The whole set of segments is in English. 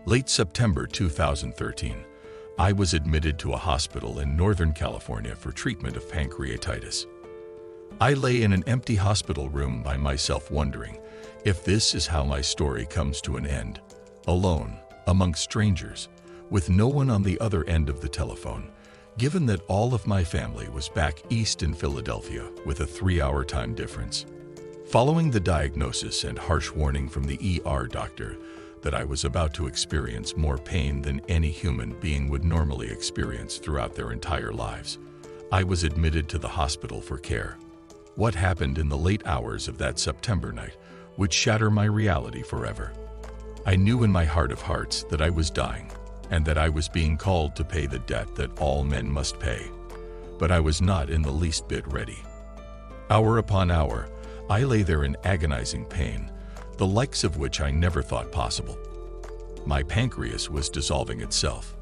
Late September 2013, I was admitted to a hospital in Northern California for treatment of pancreatitis. I lay in an empty hospital room by myself wondering if this is how my story comes to an end, alone, among strangers, with no one on the other end of the telephone, given that all of my family was back east in Philadelphia with a 3-hour time difference. Following the diagnosis and harsh warning from the ER doctor that I was about to experience more pain than any human being would normally experience throughout their entire lives, I was admitted to the hospital for care. What happened in the late hours of that September night would shatter my reality forever. I knew in my heart of hearts that I was dying and that I was being called to pay the debt that all men must pay, but I was not in the least bit ready. Hour upon hour, I lay there in agonizing pain, the likes of which I never thought possible. My pancreas was dissolving itself.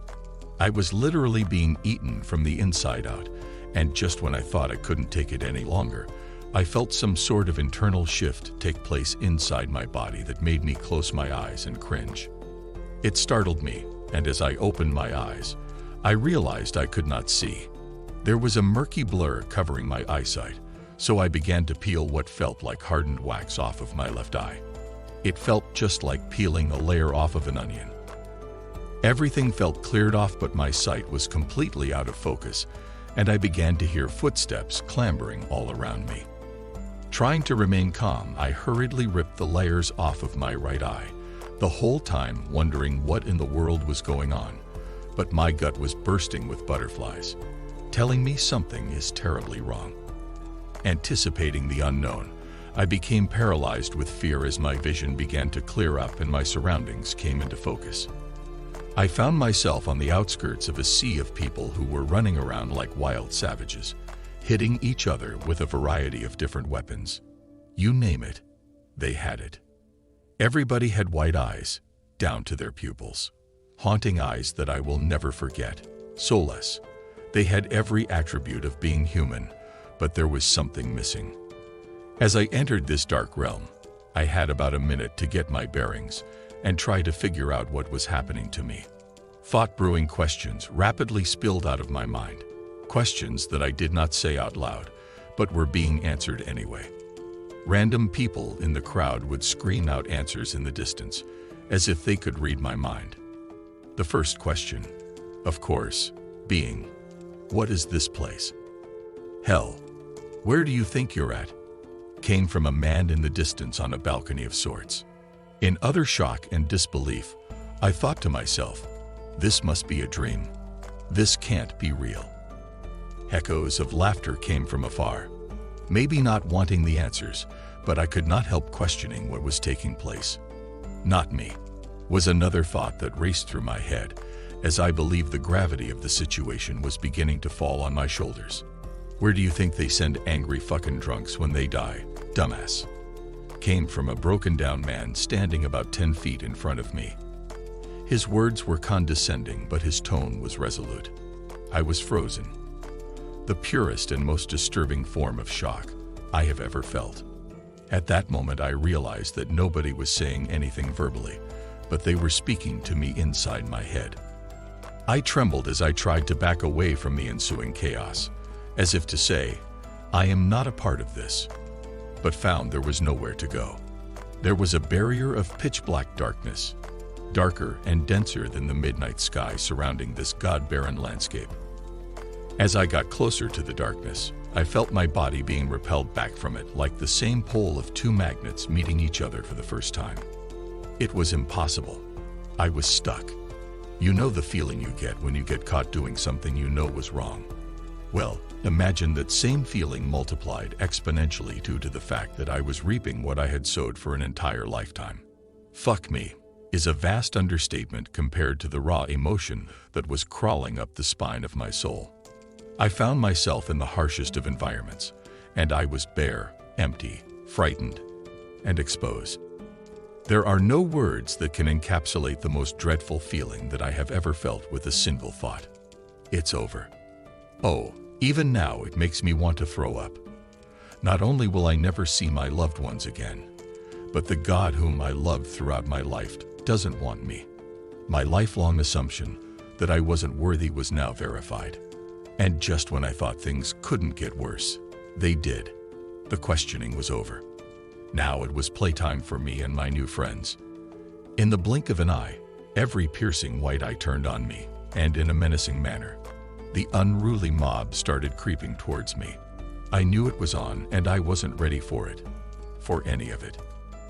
I was literally being eaten from the inside out, and just when I thought I couldn't take it any longer, I felt some sort of internal shift take place inside my body that made me close my eyes and cringe. It startled me, and as I opened my eyes, I realized I could not see. There was a murky blur covering my eyesight, so I began to peel what felt like hardened wax off of my left eye. It felt just like peeling a layer off of an onion. Everything felt cleared off, but my sight was completely out of focus, and I began to hear footsteps clambering all around me. Trying to remain calm, I hurriedly ripped the layers off of my right eye, the whole time wondering what in the world was going on, but my gut was bursting with butterflies, telling me something is terribly wrong. Anticipating the unknown, I became paralyzed with fear as my vision began to clear up and my surroundings came into focus. I found myself on the outskirts of a sea of people who were running around like wild savages, hitting each other with a variety of different weapons. You name it, they had it. Everybody had white eyes, down to their pupils. Haunting eyes that I will never forget, soulless. They had every attribute of being human, but there was something missing. As I entered this dark realm, I had about a minute to get my bearings and try to figure out what was happening to me. Thought-brewing questions rapidly spilled out of my mind, questions that I did not say out loud, but were being answered anyway. Random people in the crowd would scream out answers in the distance, as if they could read my mind. The first question, of course, being, what is this place? Hell, where do you think you're at? Came from a man in the distance on a balcony of sorts. In utter shock and disbelief, I thought to myself, this must be a dream. This can't be real. Echoes of laughter came from afar. Maybe not wanting the answers, but I could not help questioning what was taking place. Not me, was another thought that raced through my head, as I believed the gravity of the situation was beginning to fall on my shoulders. Where do you think they send angry fucking drunks when they die, dumbass? Came from a broken-down man standing about 10 feet in front of me. His words were condescending, but his tone was resolute. I was frozen. The purest and most disturbing form of shock I have ever felt. At that moment, I realized that nobody was saying anything verbally, but they were speaking to me inside my head. I trembled as I tried to back away from the ensuing chaos, as if to say, I am not a part of this, but found there was nowhere to go. There was a barrier of pitch-black darkness, darker and denser than the midnight sky surrounding this god-barren landscape. As I got closer to the darkness, I felt my body being repelled back from it like the same pole of two magnets meeting each other for the first time. It was impossible. I was stuck. You know the feeling you get when you get caught doing something you know was wrong. Well, imagine that same feeling multiplied exponentially due to the fact that I was reaping what I had sowed for an entire lifetime. Fuck me is a vast understatement compared to the raw emotion that was crawling up the spine of my soul. I found myself in the harshest of environments, and I was bare, empty, frightened, and exposed. There are no words that can encapsulate the most dreadful feeling that I have ever felt with a single thought. It's over. Oh, even now it makes me want to throw up. Not only will I never see my loved ones again, but the God whom I loved throughout my life doesn't want me. My lifelong assumption that I wasn't worthy was now verified. And just when I thought things couldn't get worse, they did. The questioning was over. Now it was playtime for me and my new friends. In the blink of an eye, every piercing white eye turned on me, and in a menacing manner, the unruly mob started creeping towards me. I knew it was on, and I wasn't ready for it. For any of it.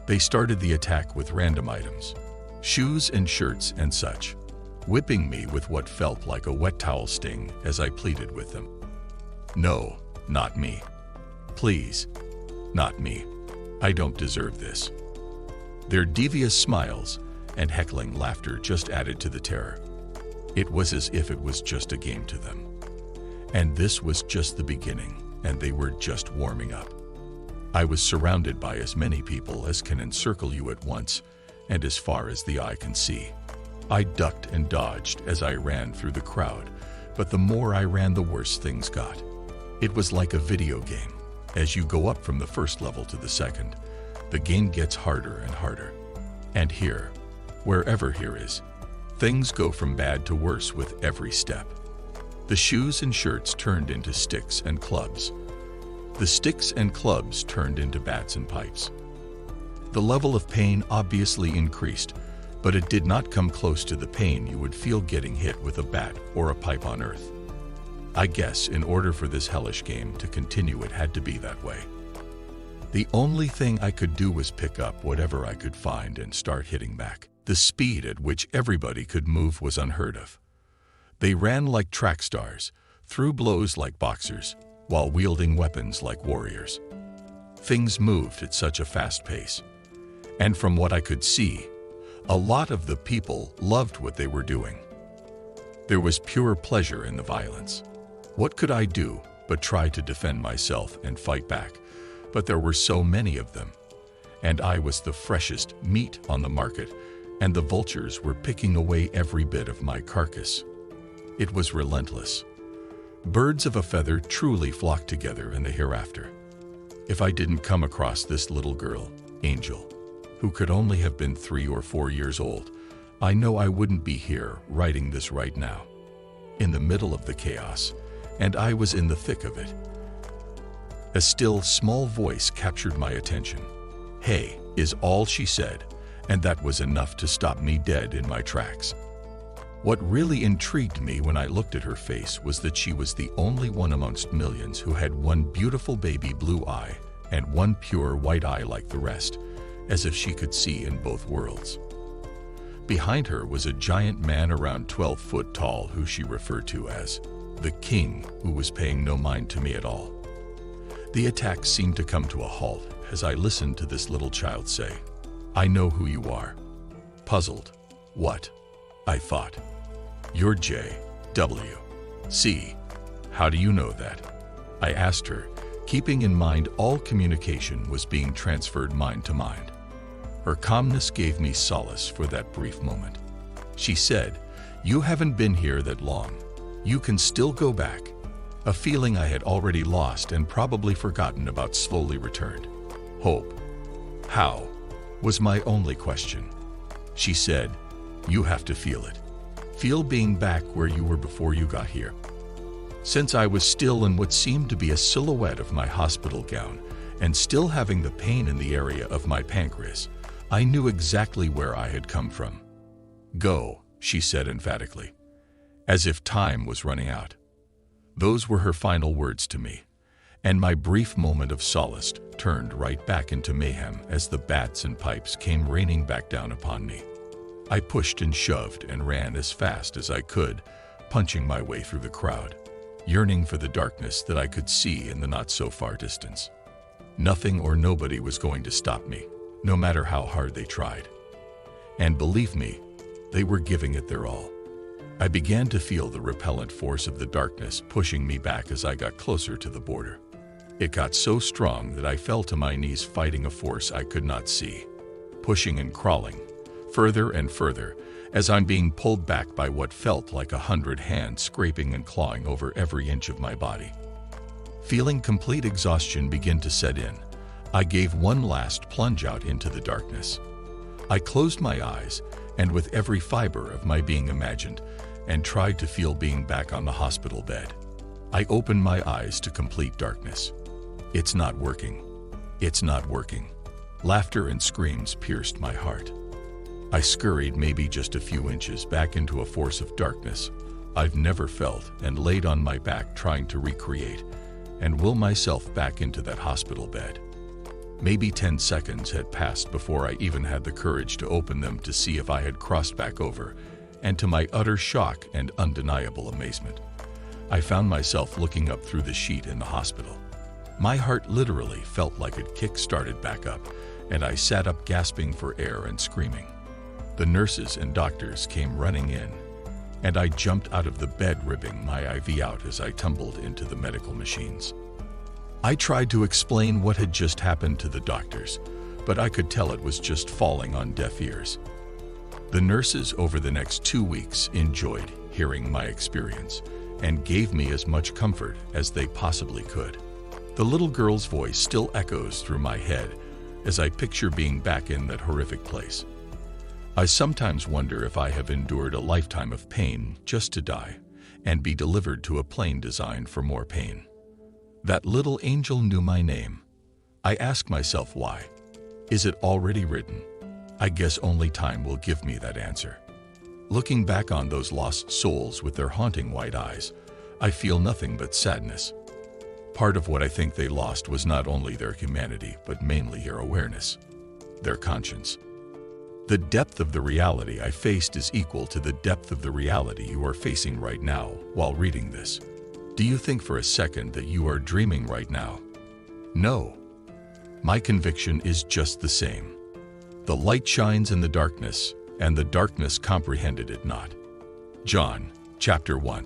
They started the attack with random items, shoes and shirts and such, whipping me with what felt like a wet towel sting as I pleaded with them. No, not me. Please, not me. I don't deserve this. Their devious smiles and heckling laughter just added to the terror. It was as if it was just a game to them. And this was just the beginning, and they were just warming up. I was surrounded by as many people as can encircle you at once, and as far as the eye can see. I ducked and dodged as I ran through the crowd, but the more I ran, the worse things got. It was like a video game. As you go up from the first level to the second, the game gets harder and harder. And here, wherever here is, things go from bad to worse with every step. The shoes and shirts turned into sticks and clubs. The sticks and clubs turned into bats and pipes. The level of pain obviously increased, but it did not come close to the pain you would feel getting hit with a bat or a pipe on earth. I guess in order for this hellish game to continue, it had to be that way. The only thing I could do was pick up whatever I could find and start hitting back. The speed at which everybody could move was unheard of. They ran like track stars, threw blows like boxers, while wielding weapons like warriors. Things moved at such a fast pace. And from what I could see, a lot of the people loved what they were doing. There was pure pleasure in the violence. What could I do but try to defend myself and fight back? But there were so many of them, and I was the freshest meat on the market, and the vultures were picking away every bit of my carcass. It was relentless. Birds of a feather truly flocked together in the hereafter. If I didn't come across this little girl, Angel, who could only have been 3 or 4 years old, I know I wouldn't be here writing this right now. In the middle of the chaos, and I was in the thick of it. A still, small voice captured my attention. "Hey," is all she said, and that was enough to stop me dead in my tracks. What really intrigued me when I looked at her face was that she was the only one amongst millions who had one beautiful baby blue eye and one pure white eye like the rest, as if she could see in both worlds. Behind her was a giant man around 12 foot tall who she referred to as the king, who was paying no mind to me at all. The attack seemed to come to a halt as I listened to this little child say, "I know who you are." Puzzled. What? I thought. "You're J.W.C. How do you know that?" I asked her, keeping in mind all communication was being transferred mind to mind. Her calmness gave me solace for that brief moment. She said, "You haven't been here that long. You can still go back." A feeling I had already lost and probably forgotten about slowly returned. Hope. How? Was my only question. She said, "You have to feel it. Feel being back where you were before you got here." Since I was still in what seemed to be a silhouette of my hospital gown and still having the pain in the area of my pancreas, I knew exactly where I had come from. "Go," she said emphatically, as if time was running out. Those were her final words to me, and my brief moment of solace turned right back into mayhem as the bats and pipes came raining back down upon me. I pushed and shoved and ran as fast as I could, punching my way through the crowd, yearning for the darkness that I could see in the not-so-far distance. Nothing or nobody was going to stop me, no matter how hard they tried. And believe me, they were giving it their all. I began to feel the repellent force of the darkness pushing me back as I got closer to the border. It got so strong that I fell to my knees fighting a force I could not see, pushing and crawling, further and further, as I'm being pulled back by what felt like 100 hands scraping and clawing over every inch of my body. Feeling complete exhaustion begin to set in, I gave one last plunge out into the darkness. I closed my eyes and with every fiber of my being imagined and tried to feel being back on the hospital bed. I opened my eyes to complete darkness. It's not working. It's not working. Laughter and screams pierced my heart. I scurried maybe just a few inches back into a force of darkness I've never felt and laid on my back trying to recreate and will myself back into that hospital bed. Maybe 10 seconds had passed before I even had the courage to open them to see if I had crossed back over, and to my utter shock and undeniable amazement, I found myself looking up through the sheet in the hospital. My heart literally felt like it kick-started back up, and I sat up gasping for air and screaming. The nurses and doctors came running in, and I jumped out of the bed ripping my IV out as I tumbled into the medical machines. I tried to explain what had just happened to the doctors, but I could tell it was just falling on deaf ears. The nurses over the next 2 weeks enjoyed hearing my experience and gave me as much comfort as they possibly could. The little girl's voice still echoes through my head as I picture being back in that horrific place. I sometimes wonder if I have endured a lifetime of pain just to die and be delivered to a plane designed for more pain. That little angel knew my name. I ask myself why. Is it already written? I guess only time will give me that answer. Looking back on those lost souls with their haunting white eyes, I feel nothing but sadness. Part of what I think they lost was not only their humanity, but mainly their awareness, their conscience. The depth of the reality I faced is equal to the depth of the reality you are facing right now while reading this. Do you think for a second that you are dreaming right now? No. My conviction is just the same. The light shines in the darkness, and the darkness comprehended it not. John, chapter 1.